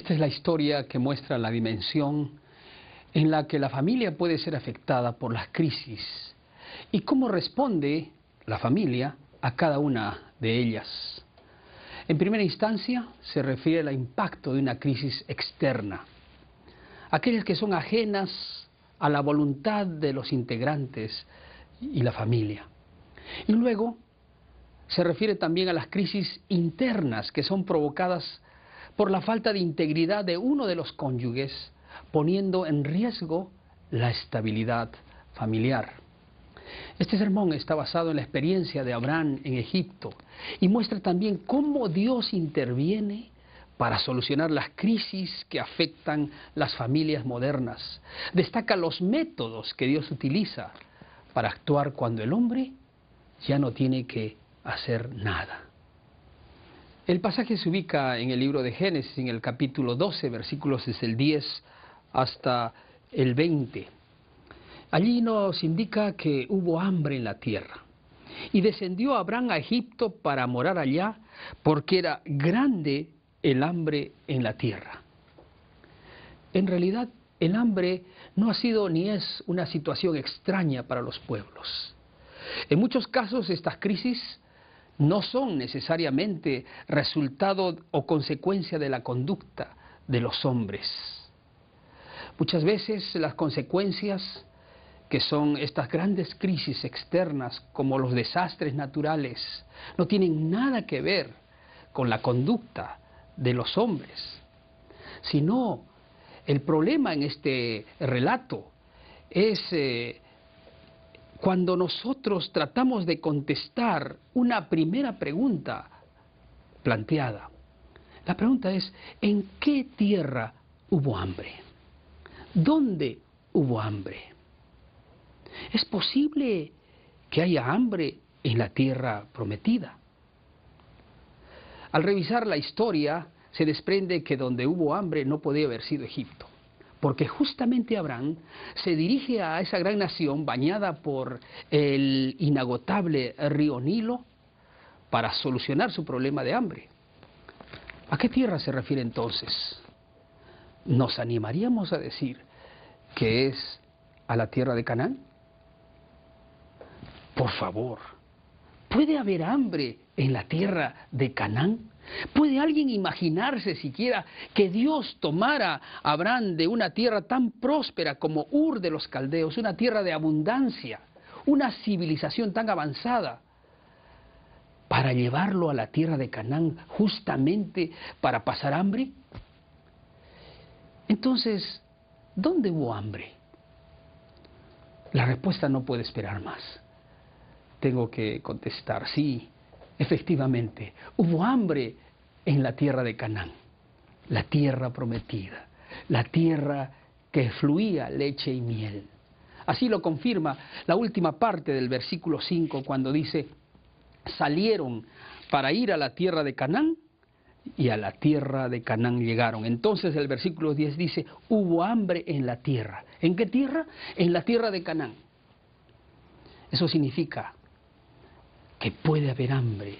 Esta es la historia que muestra la dimensión en la que la familia puede ser afectada por las crisis y cómo responde la familia a cada una de ellas. En primera instancia, se refiere al impacto de una crisis externa, aquellas que son ajenas a la voluntad de los integrantes y la familia. Y luego se refiere también a las crisis internas que son provocadas por la falta de integridad de uno de los cónyuges, poniendo en riesgo la estabilidad familiar. Este sermón está basado en la experiencia de Abraham en Egipto y muestra también cómo Dios interviene para solucionar las crisis que afectan las familias modernas. Destaca los métodos que Dios utiliza para actuar cuando el hombre ya no tiene que hacer nada. El pasaje se ubica en el libro de Génesis, en el capítulo 12, versículos desde el 10 hasta el 20. Allí nos indica que hubo hambre en la tierra. Y descendió Abraham a Egipto para morar allá, porque era grande el hambre en la tierra. En realidad, el hambre no ha sido ni es una situación extraña para los pueblos. En muchos casos, estas crisis no son necesariamente resultado o consecuencia de la conducta de los hombres. Muchas veces las consecuencias, que son estas grandes crisis externas como los desastres naturales, no tienen nada que ver con la conducta de los hombres, sino el problema en este relato es cuando nosotros tratamos de contestar una primera pregunta planteada. La pregunta es, ¿en qué tierra hubo hambre? ¿Dónde hubo hambre? ¿Es posible que haya hambre en la tierra prometida? Al revisar la historia, se desprende que donde hubo hambre no podía haber sido Egipto, porque justamente Abraham se dirige a esa gran nación bañada por el inagotable río Nilo para solucionar su problema de hambre. ¿A qué tierra se refiere entonces? ¿Nos animaríamos a decir que es a la tierra de Canaán? Por favor, ¿puede haber hambre en la tierra de Canaán? ¿Puede alguien imaginarse siquiera que Dios tomara a Abraham de una tierra tan próspera como Ur de los Caldeos, una tierra de abundancia, una civilización tan avanzada, para llevarlo a la tierra de Canaán justamente para pasar hambre? Entonces, ¿dónde hubo hambre? La respuesta no puede esperar más. Tengo que contestar, sí, efectivamente, hubo hambre en la tierra de Canaán, la tierra prometida, la tierra que fluía leche y miel. Así lo confirma la última parte del versículo 5 cuando dice, salieron para ir a la tierra de Canaán y a la tierra de Canaán llegaron. Entonces el versículo 10 dice, hubo hambre en la tierra. ¿En qué tierra? En la tierra de Canaán. Eso significa que puede haber hambre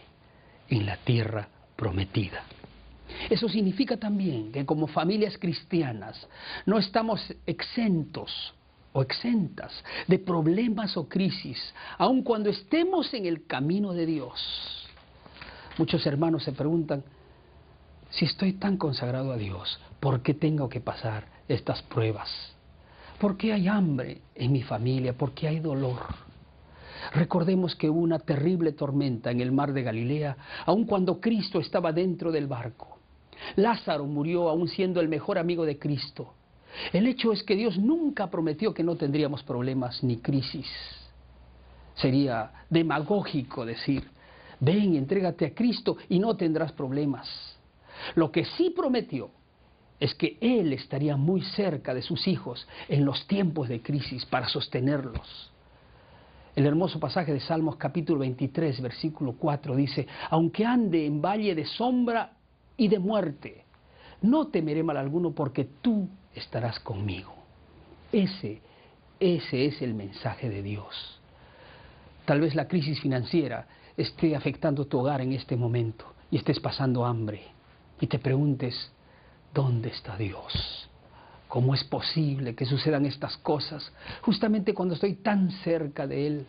en la tierra prometida. Eso significa también que como familias cristianas no estamos exentos o exentas de problemas o crisis, aun cuando estemos en el camino de Dios. Muchos hermanos se preguntan, si estoy tan consagrado a Dios, ¿por qué tengo que pasar estas pruebas? ¿Por qué hay hambre en mi familia? ¿Por qué hay dolor? Recordemos que hubo una terrible tormenta en el mar de Galilea, aun cuando Cristo estaba dentro del barco. Lázaro murió aun siendo el mejor amigo de Cristo. El hecho es que Dios nunca prometió que no tendríamos problemas ni crisis. Sería demagógico decir, ven, entrégate a Cristo y no tendrás problemas. Lo que sí prometió es que Él estaría muy cerca de sus hijos en los tiempos de crisis para sostenerlos. El hermoso pasaje de Salmos capítulo 23, versículo 4 dice, aunque ande en valle de sombra y de muerte, no temeré mal alguno porque tú estarás conmigo. Ese es el mensaje de Dios. Tal vez la crisis financiera esté afectando tu hogar en este momento y estés pasando hambre y te preguntes, ¿dónde está Dios? ¿Cómo es posible que sucedan estas cosas justamente cuando estoy tan cerca de Él?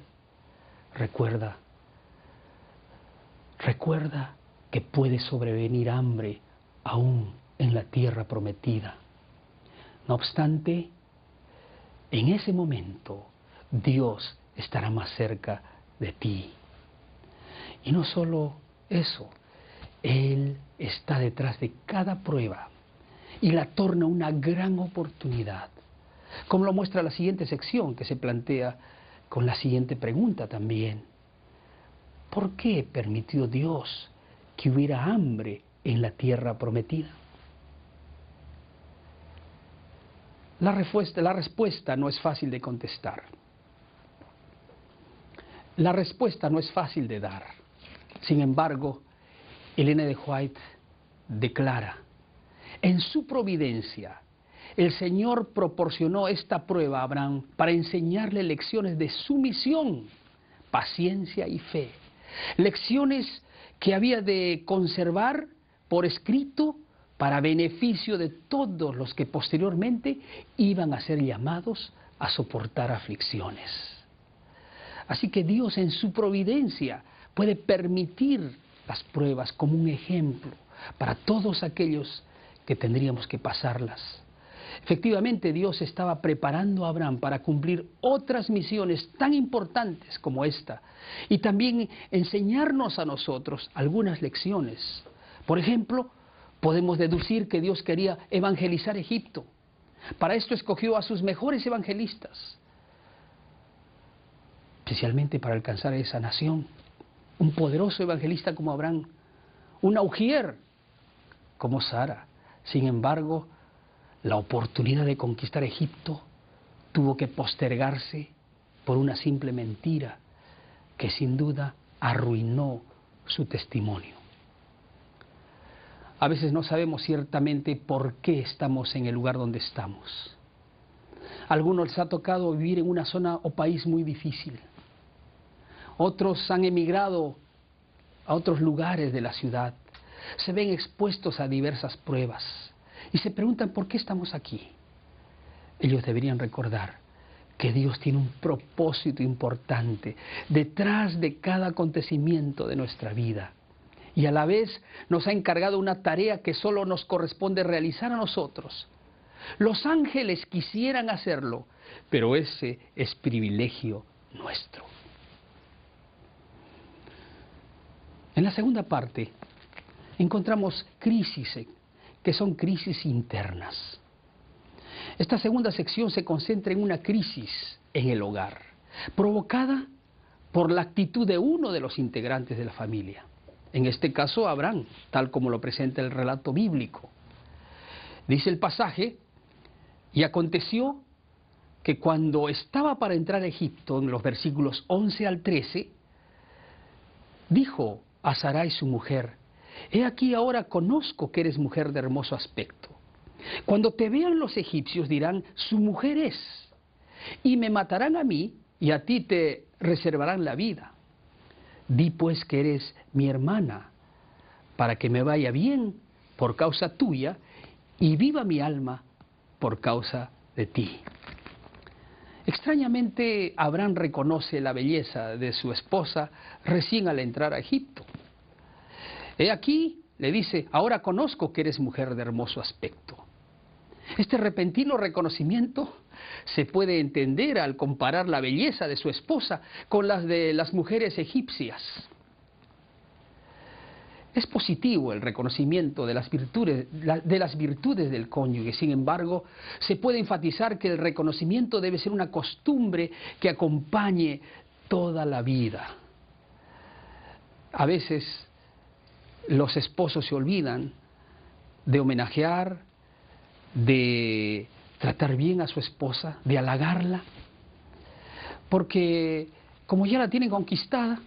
Recuerda que puede sobrevenir hambre aún en la tierra prometida. No obstante, en ese momento Dios estará más cerca de ti. Y no solo eso, Él está detrás de cada prueba y la torna una gran oportunidad, como lo muestra la siguiente sección, que se plantea con la siguiente pregunta también. ¿Por qué permitió Dios que hubiera hambre en la tierra prometida? La respuesta no es fácil de contestar. La respuesta no es fácil de dar. Sin embargo, Ellen G. White declara: en su providencia, el Señor proporcionó esta prueba a Abraham para enseñarle lecciones de sumisión, paciencia y fe. Lecciones que había de conservar por escrito para beneficio de todos los que posteriormente iban a ser llamados a soportar aflicciones. Así que Dios en su providencia puede permitir las pruebas como un ejemplo para todos aquellos que tendríamos que pasarlas. Efectivamente, Dios estaba preparando a Abraham para cumplir otras misiones tan importantes como esta, y también enseñarnos a nosotros algunas lecciones. Por ejemplo, podemos deducir que Dios quería evangelizar Egipto. Para esto escogió a sus mejores evangelistas, especialmente para alcanzar a esa nación. Un poderoso evangelista como Abraham, una Ujier como Sara. Sin embargo, la oportunidad de conquistar Egipto tuvo que postergarse por una simple mentira que sin duda arruinó su testimonio. A veces no sabemos ciertamente por qué estamos en el lugar donde estamos. A algunos les ha tocado vivir en una zona o país muy difícil. Otros han emigrado a otros lugares de la ciudad. Se ven expuestos a diversas pruebas y se preguntan por qué estamos aquí. Ellos deberían recordar que Dios tiene un propósito importante detrás de cada acontecimiento de nuestra vida. Y a la vez nos ha encargado una tarea que solo nos corresponde realizar a nosotros. Los ángeles quisieran hacerlo, pero ese es privilegio nuestro. En la segunda parte encontramos crisis, que son crisis internas. Esta segunda sección se concentra en una crisis en el hogar, provocada por la actitud de uno de los integrantes de la familia. En este caso, Abraham, tal como lo presenta el relato bíblico. Dice el pasaje: y aconteció que cuando estaba para entrar a Egipto, en los versículos 11 al 13, dijo a Sarai su mujer: he aquí ahora conozco que eres mujer de hermoso aspecto. Cuando te vean los egipcios dirán: su mujer es, y me matarán a mí, y a ti te reservarán la vida. Di pues que eres mi hermana, para que me vaya bien por causa tuya, y viva mi alma por causa de ti. Extrañamente, Abraham reconoce la belleza de su esposa recién al entrar a Egipto. He aquí, le dice: ahora conozco que eres mujer de hermoso aspecto. Este repentino reconocimiento se puede entender al comparar la belleza de su esposa con las de las mujeres egipcias. Es positivo el reconocimiento de las virtudes del cónyuge. Sin embargo, se puede enfatizar que el reconocimiento debe ser una costumbre que acompañe toda la vida. A veces los esposos se olvidan de homenajear, de tratar bien a su esposa, de halagarla, porque como ya la tienen conquistada,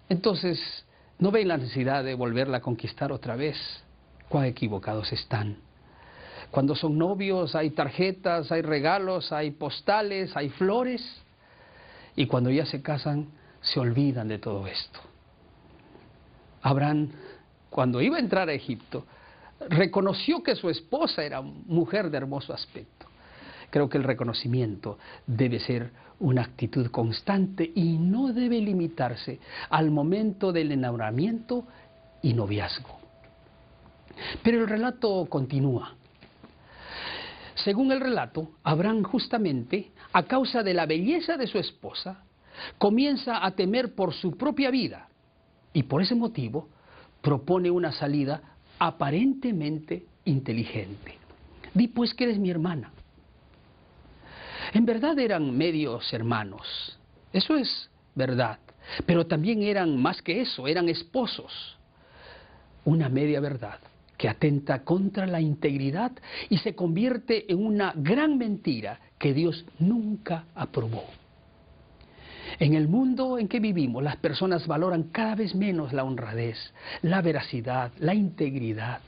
entonces no ven la necesidad de volverla a conquistar otra vez. Cuán equivocados están. Cuando son novios hay tarjetas, hay regalos, hay postales, hay flores, y cuando ya se casan se olvidan de todo esto. Abraham, cuando iba a entrar a Egipto, reconoció que su esposa era mujer de hermoso aspecto. Creo que el reconocimiento debe ser una actitud constante y no debe limitarse al momento del enamoramiento y noviazgo. Pero el relato continúa. Según el relato, Abraham justamente, a causa de la belleza de su esposa, comienza a temer por su propia vida y por ese motivo propone una salida aparentemente inteligente. Di pues que eres mi hermana. En verdad eran medios hermanos, eso es verdad, pero también eran más que eso, eran esposos. Una media verdad que atenta contra la integridad y se convierte en una gran mentira que Dios nunca aprobó. En el mundo en que vivimos, las personas valoran cada vez menos la honradez, la veracidad, la integridad.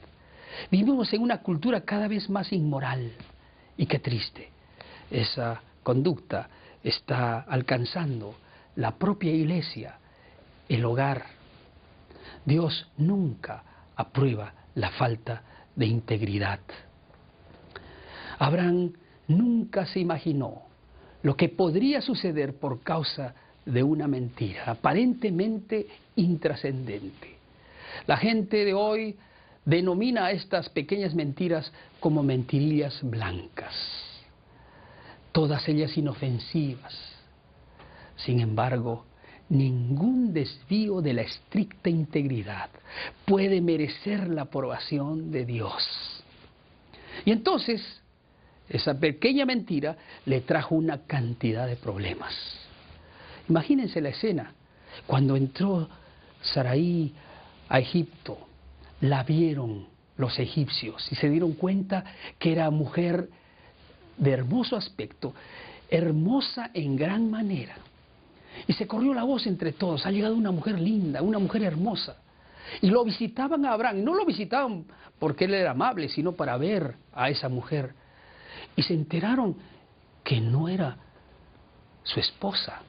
Vivimos en una cultura cada vez más inmoral. Y qué triste, esa conducta está alcanzando la propia iglesia, el hogar. Dios nunca aprueba la falta de integridad. Abraham nunca se imaginó lo que podría suceder por causa de una mentira aparentemente intrascendente. La gente de hoy denomina a estas pequeñas mentiras como mentirillas blancas, todas ellas inofensivas. Sin embargo, ningún desvío de la estricta integridad puede merecer la aprobación de Dios. Y entonces, esa pequeña mentira le trajo una cantidad de problemas. Imagínense la escena. Cuando entró Sarai a Egipto, la vieron los egipcios y se dieron cuenta que era mujer de hermoso aspecto, hermosa en gran manera. Y se corrió la voz entre todos, ha llegado una mujer linda, una mujer hermosa. Y lo visitaban a Abraham, no lo visitaban porque él era amable, sino para ver a esa mujer. Y se enteraron que no era su esposa,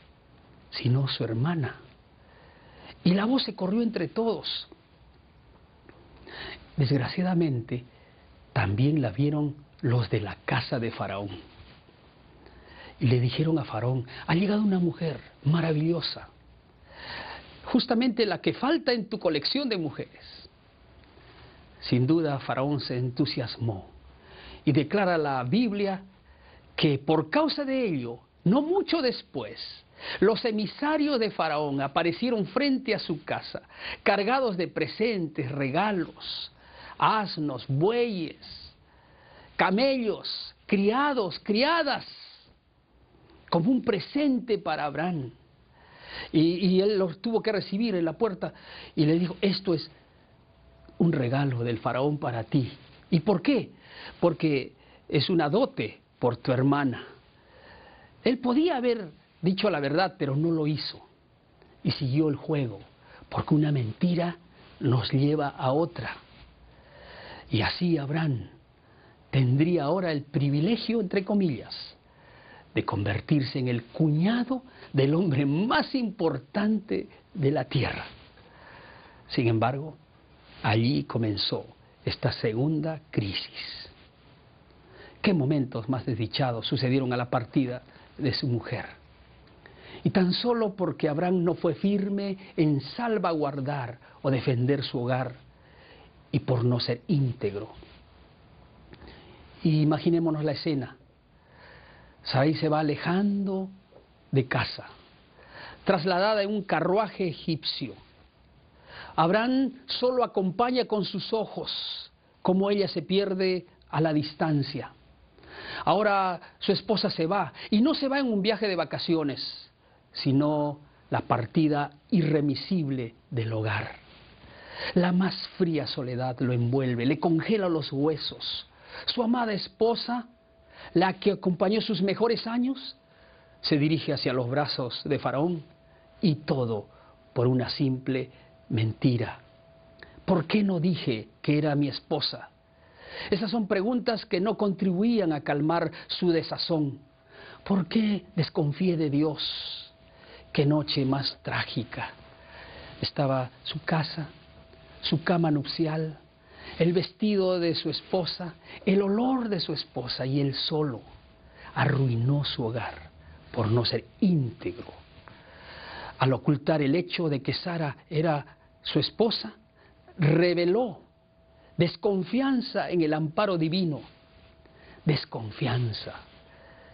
sino su hermana. Y la voz se corrió entre todos. Desgraciadamente, también la vieron los de la casa de Faraón. Y le dijeron a Faraón, ha llegado una mujer maravillosa, justamente la que falta en tu colección de mujeres. Sin duda, Faraón se entusiasmó y declara la Biblia que por causa de ello, no mucho después, los emisarios de Faraón aparecieron frente a su casa, cargados de presentes, regalos, asnos, bueyes, camellos, criados, criadas, como un presente para Abraham. Y él los tuvo que recibir en la puerta y le dijo, esto es un regalo del Faraón para ti. ¿Y por qué? Porque es una dote por tu hermana. Él podía haber dicho la verdad, pero no lo hizo. Y siguió el juego, porque una mentira nos lleva a otra. Y así Abraham tendría ahora el privilegio, entre comillas, de convertirse en el cuñado del hombre más importante de la tierra. Sin embargo, allí comenzó esta segunda crisis. ¿Qué momentos más desdichados sucedieron a la partida de su mujer? Y tan solo porque Abraham no fue firme en salvaguardar o defender su hogar y por no ser íntegro. Y imaginémonos la escena. Sarai se va alejando de casa, trasladada en un carruaje egipcio. Abraham solo acompaña con sus ojos cómo ella se pierde a la distancia. Ahora su esposa se va, y no se va en un viaje de vacaciones, sino la partida irremisible del hogar. La más fría soledad lo envuelve, le congela los huesos. Su amada esposa, la que acompañó sus mejores años, se dirige hacia los brazos de Faraón, y todo por una simple mentira. ¿Por qué no dije que era mi esposa? Esas son preguntas que no contribuían a calmar su desazón. ¿Por qué desconfié de Dios? Qué noche más trágica. Estaba su casa, su cama nupcial, el vestido de su esposa, el olor de su esposa, y él solo arruinó su hogar por no ser íntegro. Al ocultar el hecho de que Sara era su esposa, reveló desconfianza en el amparo divino. Desconfianza.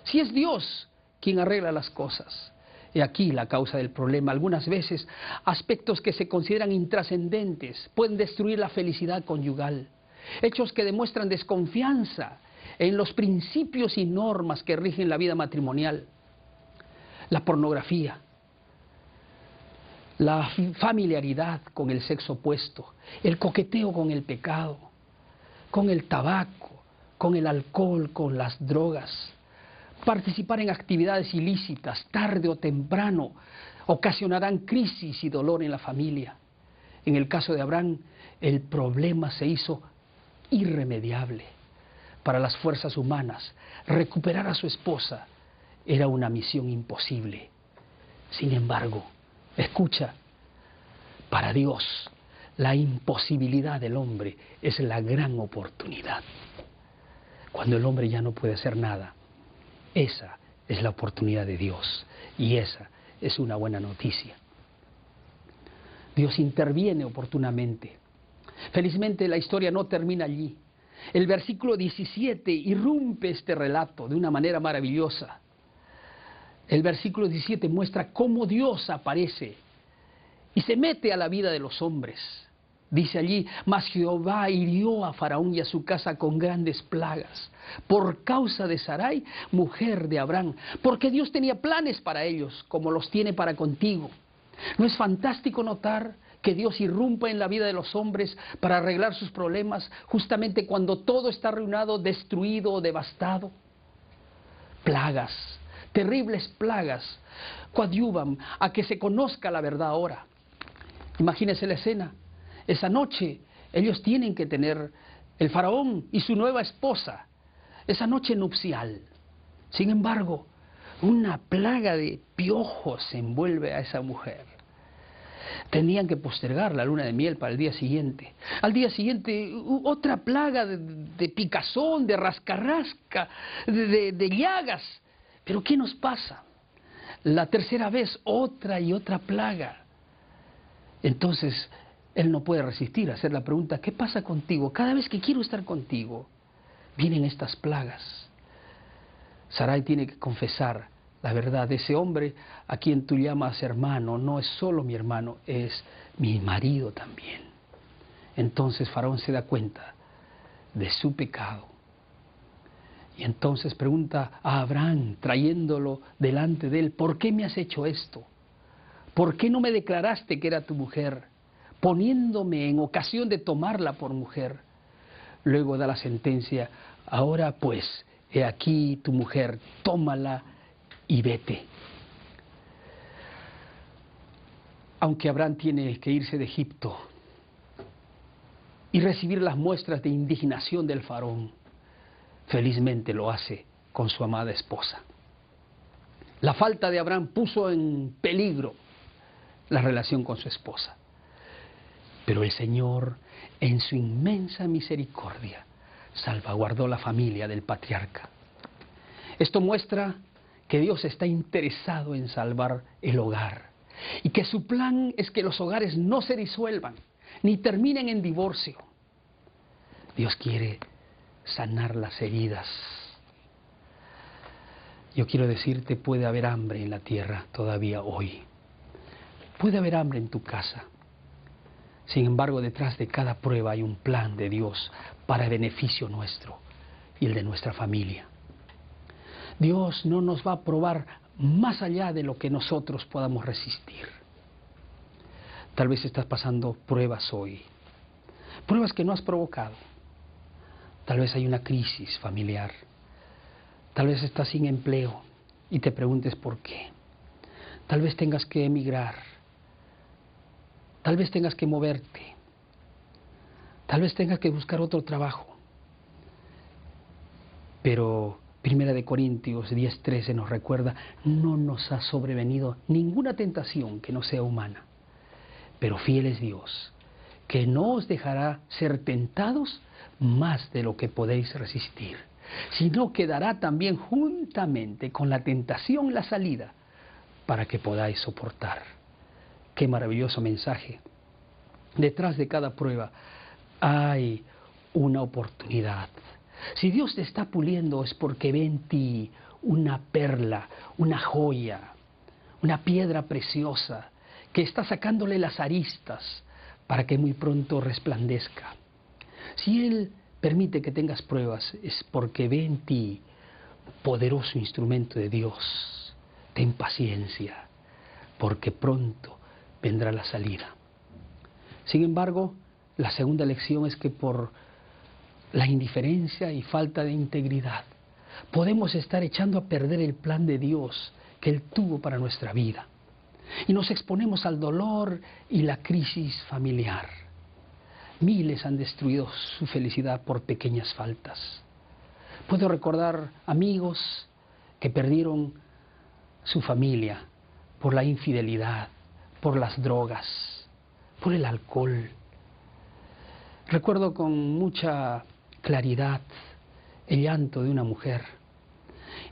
Si es Dios quien arregla las cosas. He aquí la causa del problema. Algunas veces aspectos que se consideran intrascendentes pueden destruir la felicidad conyugal. Hechos que demuestran desconfianza en los principios y normas que rigen la vida matrimonial. La pornografía, la familiaridad con el sexo opuesto, el coqueteo con el pecado, con el tabaco, con el alcohol, con las drogas. Participar en actividades ilícitas, tarde o temprano, ocasionarán crisis y dolor en la familia. En el caso de Abraham, el problema se hizo irremediable. Para las fuerzas humanas, recuperar a su esposa era una misión imposible. Sin embargo, escucha, para Dios, la imposibilidad del hombre es la gran oportunidad. Cuando el hombre ya no puede hacer nada, esa es la oportunidad de Dios, y esa es una buena noticia. Dios interviene oportunamente. Felizmente la historia no termina allí. El versículo 17 irrumpe este relato de una manera maravillosa. El versículo 17 muestra cómo Dios aparece y se mete a la vida de los hombres. Dice allí, mas Jehová hirió a Faraón y a su casa con grandes plagas, por causa de Sarai, mujer de Abraham, porque Dios tenía planes para ellos, como los tiene para contigo. ¿No es fantástico notar que Dios irrumpa en la vida de los hombres para arreglar sus problemas, justamente cuando todo está arruinado, destruido o devastado? Plagas, terribles plagas, coadyuvan a que se conozca la verdad ahora. Imagínense la escena. Esa noche ellos tienen que tener, el faraón y su nueva esposa, esa noche nupcial. Sin embargo, una plaga de piojos envuelve a esa mujer. Tenían que postergar la luna de miel para el día siguiente. Al día siguiente, otra plaga de picazón, de rascarrasca, de llagas. ¿Pero qué nos pasa? La tercera vez, otra y otra plaga. Entonces, él no puede resistir a hacer la pregunta, ¿qué pasa contigo? Cada vez que quiero estar contigo, vienen estas plagas. Sarai tiene que confesar la verdad. Ese hombre a quien tú llamas hermano no es solo mi hermano, es mi marido también. Entonces Faraón se da cuenta de su pecado. Y entonces pregunta a Abraham, trayéndolo delante de él, ¿por qué me has hecho esto? ¿Por qué no me declaraste que era tu mujer, poniéndome en ocasión de tomarla por mujer? Luego da la sentencia, ahora pues, he aquí tu mujer, tómala y vete. Aunque Abraham tiene que irse de Egipto y recibir las muestras de indignación del faraón, felizmente lo hace con su amada esposa. La falta de Abraham puso en peligro la relación con su esposa. Pero el Señor, en su inmensa misericordia, salvaguardó la familia del patriarca. Esto muestra que Dios está interesado en salvar el hogar y que su plan es que los hogares no se disuelvan ni terminen en divorcio. Dios quiere sanar las heridas. Yo quiero decirte, puede haber hambre en la tierra todavía hoy. Puede haber hambre en tu casa. Sin embargo, detrás de cada prueba hay un plan de Dios para beneficio nuestro y el de nuestra familia. Dios no nos va a probar más allá de lo que nosotros podamos resistir. Tal vez estás pasando pruebas hoy, pruebas que no has provocado. Tal vez hay una crisis familiar. Tal vez estás sin empleo y te preguntes por qué. Tal vez tengas que emigrar. Tal vez tengas que moverte. Tal vez tengas que buscar otro trabajo. Pero 1 Corintios 10:13 nos recuerda, no nos ha sobrevenido ninguna tentación que no sea humana. Pero fiel es Dios, que no os dejará ser tentados más de lo que podéis resistir, sino que dará también juntamente con la tentación la salida para que podáis soportar. Qué maravilloso mensaje. Detrás de cada prueba hay una oportunidad. Si Dios te está puliendo es porque ve en ti una perla, una joya, una piedra preciosa que está sacándole las aristas para que muy pronto resplandezca. Si Él permite que tengas pruebas es porque ve en ti poderoso instrumento de Dios. Ten paciencia, porque pronto vendrá la salida. Sin embargo, la segunda lección es que por la indiferencia y falta de integridad podemos estar echando a perder el plan de Dios que Él tuvo para nuestra vida. Y nos exponemos al dolor y la crisis familiar. Miles han destruido su felicidad por pequeñas faltas. Puedo recordar amigos que perdieron su familia por la infidelidad, por las drogas, por el alcohol. Recuerdo con mucha claridad el llanto de una mujer.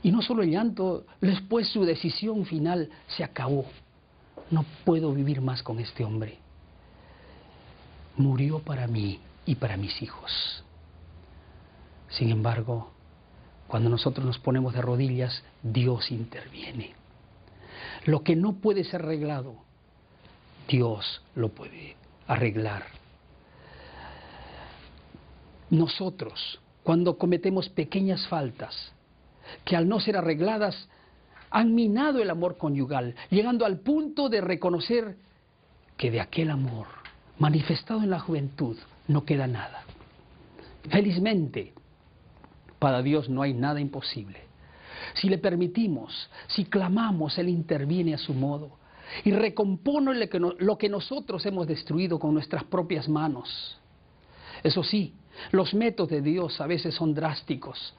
Y no solo el llanto, después su decisión final se acabó. No puedo vivir más con este hombre. Murió para mí y para mis hijos. Sin embargo, cuando nosotros nos ponemos de rodillas, Dios interviene. Lo que no puede ser arreglado, Dios lo puede arreglar. Nosotros, cuando cometemos pequeñas faltas, que al no ser arregladas, han minado el amor conyugal, llegando al punto de reconocer que de aquel amor manifestado en la juventud no queda nada. Felizmente, para Dios no hay nada imposible. Si le permitimos, si clamamos, Él interviene a su modo y recompone lo que nosotros hemos destruido con nuestras propias manos. Eso sí, los métodos de Dios a veces son drásticos,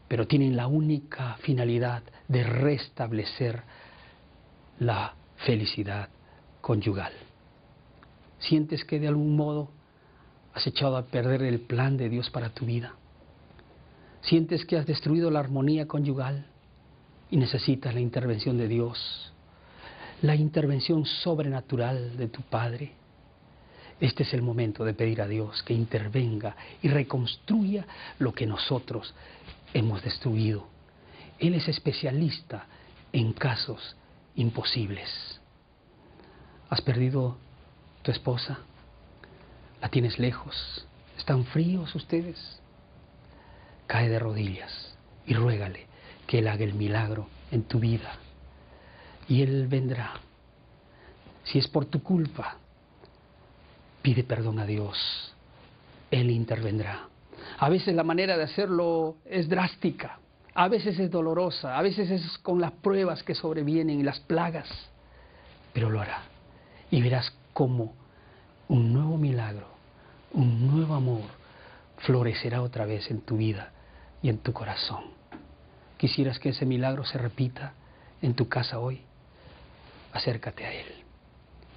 pero tienen la única finalidad de restablecer la felicidad conyugal. ¿Sientes que de algún modo has echado a perder el plan de Dios para tu vida? ¿Sientes que has destruido la armonía conyugal y necesitas la intervención de Dios, la intervención sobrenatural de tu Padre? Este es el momento de pedir a Dios que intervenga y reconstruya lo que nosotros hemos destruido. Él es especialista en casos imposibles. ¿Has perdido tu esposa? ¿La tienes lejos? ¿Están fríos ustedes? Cae de rodillas y ruégale que Él haga el milagro en tu vida. Y Él vendrá. Si es por tu culpa, pide perdón a Dios. Él intervendrá. A veces la manera de hacerlo es drástica, a veces es dolorosa, a veces es con las pruebas que sobrevienen y las plagas, pero lo hará. Y verás cómo un nuevo milagro, un nuevo amor florecerá otra vez en tu vida y en tu corazón. ¿Quisieras que ese milagro se repita en tu casa hoy? Acércate a Él.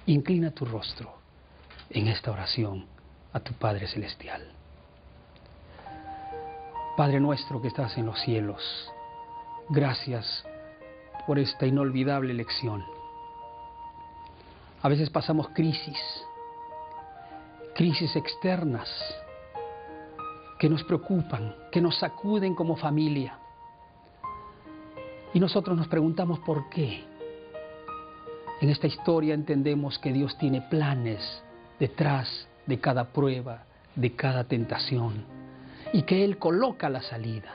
Inclina tu rostro en esta oración a tu Padre Celestial. Padre nuestro que estás en los cielos, gracias por esta inolvidable lección. A veces pasamos crisis externas que nos preocupan, que nos sacuden como familia. Y nosotros nos preguntamos por qué. En esta historia entendemos que Dios tiene planes detrás de cada prueba, de cada tentación, y que Él coloca la salida.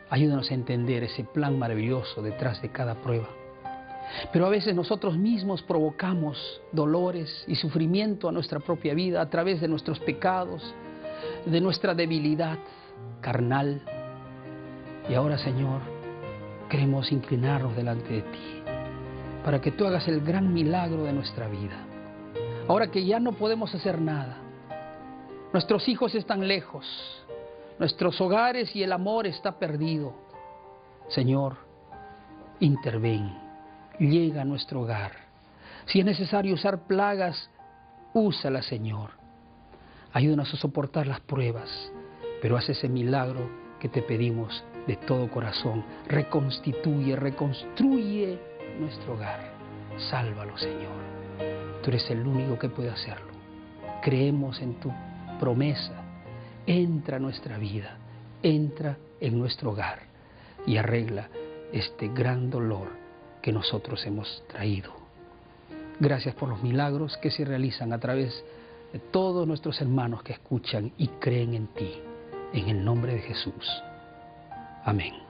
Ayúdanos a entender ese plan maravilloso detrás de cada prueba. Pero a veces nosotros mismos provocamos dolores y sufrimiento a nuestra propia vida a través de nuestros pecados, de nuestra debilidad carnal. Y ahora, Señor, queremos inclinarnos delante de ti para que tú hagas el gran milagro de nuestra vida. Ahora que ya no podemos hacer nada, nuestros hijos están lejos, nuestros hogares y el amor está perdido. Señor, interven, llega a nuestro hogar. Si es necesario usar plagas, úsalas, Señor. Ayúdanos a soportar las pruebas, pero haz ese milagro que te pedimos de todo corazón. Reconstruye nuestro hogar. Sálvalo, Señor. Tú eres el único que puede hacerlo. Creemos en tu promesa. Entra a nuestra vida, entra en nuestro hogar y arregla este gran dolor que nosotros hemos traído. Gracias por los milagros que se realizan a través de todos nuestros hermanos que escuchan y creen en ti. En el nombre de Jesús. Amén.